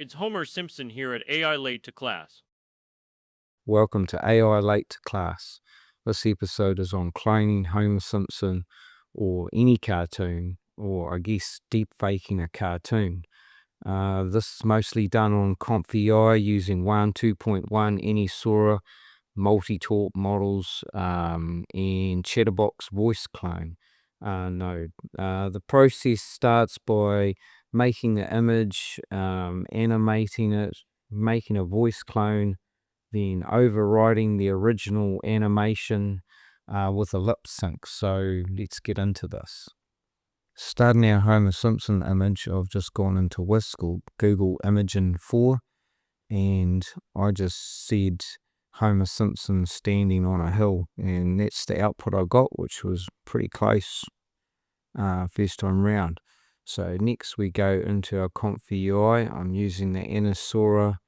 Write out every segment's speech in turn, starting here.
It's Homer Simpson here at AI Late to Class. Welcome to AI Late to Class. This episode is on cloning Homer Simpson or any cartoon, or I guess deep faking a cartoon. This is mostly done on ComfyUI using Wan 2.1 Anisora MultiTalk models and Chatterbox voice clone node. The process starts by making the image, animating it, making a voice clone, then overriding the original animation with a lip sync. So let's get into this. Starting our Homer Simpson image, I've just gone into Whisk or Google Imagen 4, and I just said Homer Simpson standing on a hill, and that's the output I got, which was pretty close first time round. So next we go into our ComfyUI. I'm using the Anisora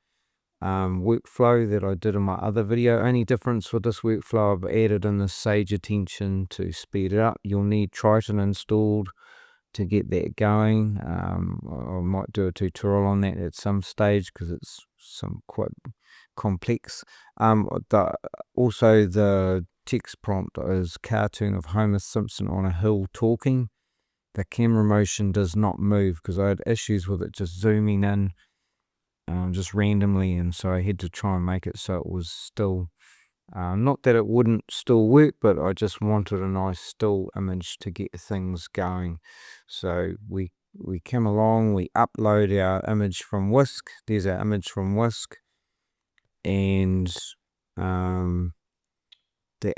workflow that I did in my other video. Only difference with this workflow, I've added in the Sage Attention to speed it up. You'll need Triton installed to get that going. I might do a tutorial on that at some stage because it's quite complex. Also the text prompt is cartoon of Homer Simpson on a hill talking. The camera motion does not move because I had issues with it just zooming in just randomly, and so I had to try and make it so it was still, not that it wouldn't still work, but I just wanted a nice still image to get things going. So we come along, we upload our image from Whisk. There's our image from Whisk, and the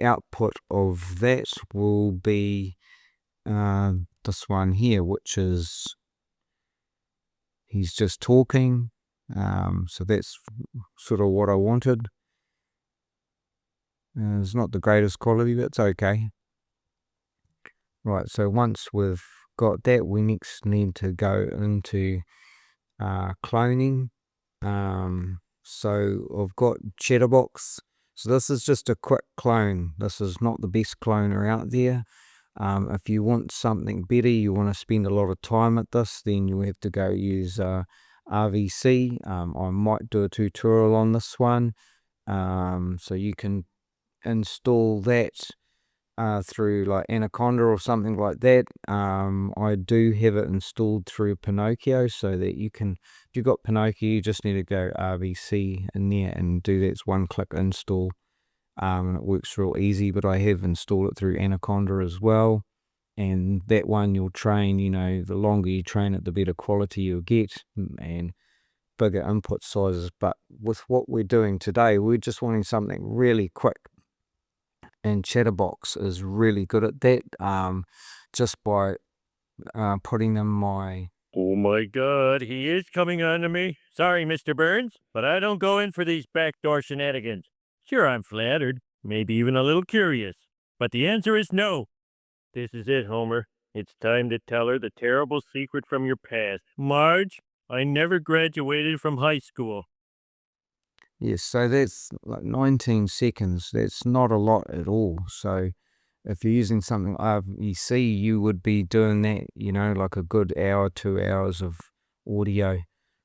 output of that will be this one here, which is he's just talking. So that's sort of what I wanted. It's not the greatest quality, but it's okay. Right, so once we've got that, we next need to go into cloning. So I've got Chatterbox. So this is just a quick clone. This is not the best cloner out there. If you want something better, you want to spend a lot of time at this, then you have to go use RVC. I might do a tutorial on this one. So you can install that through like Anaconda or something like that. I do have it installed through Pinokio, so that you can, if you've got Pinokio, you just need to go RVC in there and do that. It's one-click install. And it works real easy, but I have installed it through Anaconda as well. And that one you'll train, the longer you train it, the better quality you'll get and bigger input sizes. But with what we're doing today, we're just wanting something really quick. And Chatterbox is really good at that, just by putting in my... Oh my god, he is coming on to me. Sorry, Mr. Burns, but I don't go in for these backdoor shenanigans. Sure, I'm flattered, maybe even a little curious, but the answer is no. This is it, Homer. It's time to tell her the terrible secret from your past. Marge, I never graduated from high school. Yes, so that's like 19 seconds. That's not a lot at all. So if you're using something RVC, you would be doing that, like a good hour, 2 hours of audio.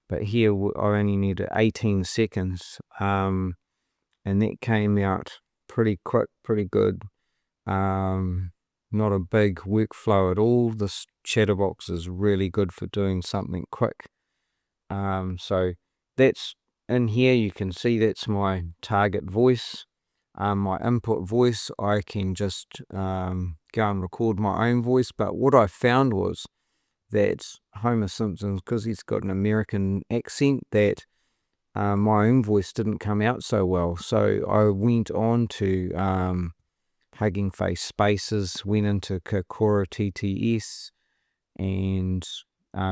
But here I only needed 18 seconds. And that came out pretty quick, pretty good. Not a big workflow at all. This Chatterbox is really good for doing something quick. So that's in here. You can see that's my target voice. My input voice, I can just go and record my own voice. But what I found was that Homer Simpson, because he's got an American accent, that my own voice didn't come out so well. So I went on to Hugging Face Spaces, went into Kokoro TTS, and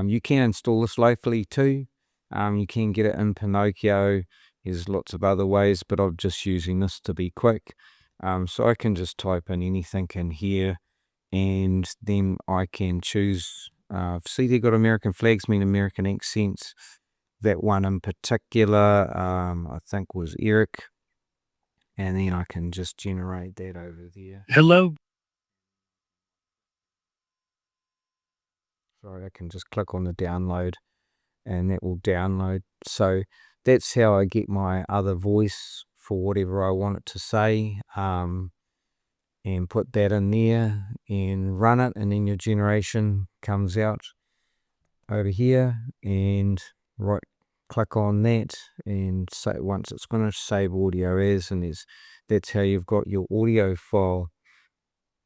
you can install this locally too. You can get it in Pinokio. There's lots of other ways, but I'm just using this to be quick. So I can just type in anything in here, and then I can choose. See, they got American flags mean American accents. That one in particular, I think was Eric. And then I can just generate that over there. Hello? Sorry, I can just click on the download. and that will download. So that's how I get my other voice for whatever I want it to say, and put that in there and run it, and then your generation comes out over here, and right click on that, and say once it's finished, save audio as, and that's how you've got your audio file.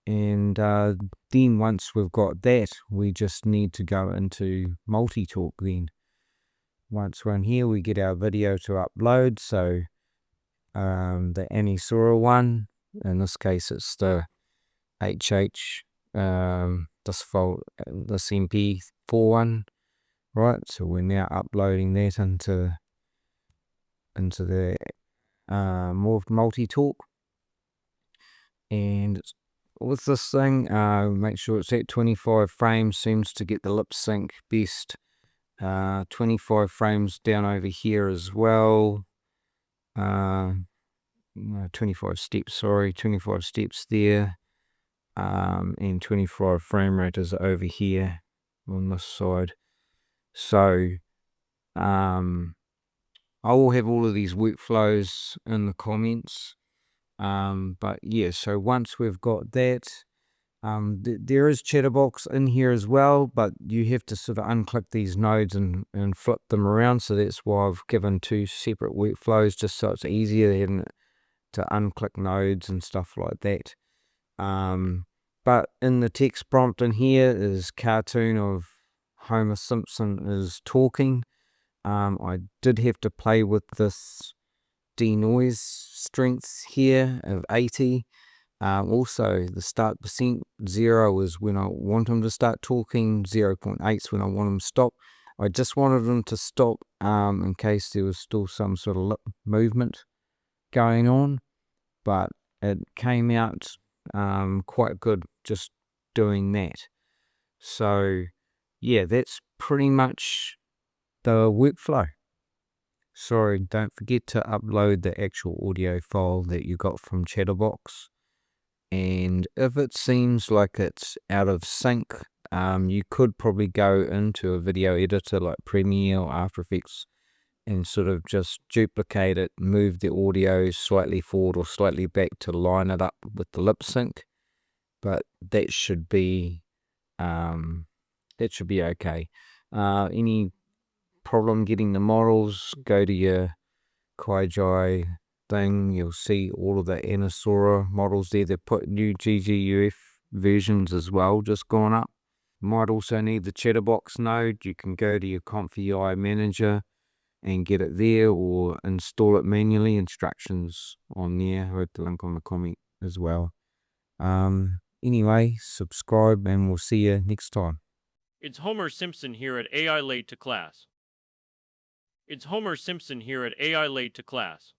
And then once we've got that, we just need to go into MultiTalk. Then once we're in here, we get our video to upload. So the Anisora one, in this case it's the HH, this file, this MP4 one, right? So we're now uploading that into the more MultiTalk. And with this thing, make sure it's at 25 frames, seems to get the lip sync best. 25 frames down over here as well. 25 steps, 25 steps there. And 25 frame rate is over here on this side. So I will have all of these workflows in the comments. But yeah, so once we've got that, there is Chatterbox in here as well, but you have to sort of unclick these nodes and flip them around. So that's why I've given two separate workflows, just so it's easier to unclick nodes and stuff like that. But in the text prompt in here is cartoon of Homer Simpson is talking. I did have to play with this denoise strength here of 80. Also, the start percent 0 is when I want him to start talking, 0.8 is when I want him to stop. I just wanted him to stop in case there was still some sort of lip movement going on, but it came out quite good just doing that. So yeah, that's pretty much the workflow. Sorry, don't forget to upload the actual audio file that you got from Chatterbox. And if it seems like it's out of sync, you could probably go into a video editor like Premiere or After Effects and sort of just duplicate it, move the audio slightly forward or slightly back to line it up with the lip sync. But that should be okay. Any problem getting the models, go to your Kijai thing, you'll see all of the Anisora models there. They've put new GGUF versions as well, just gone up. Might also need the Chatterbox node. You can go to your ComfyUI manager and get it there, or install it manually. Instructions on there. I wrote the link on the comment as well. Anyway, subscribe and we'll see you next time. It's Homer Simpson here at AI Late to Class. It's Homer Simpson here at AI Late to Class.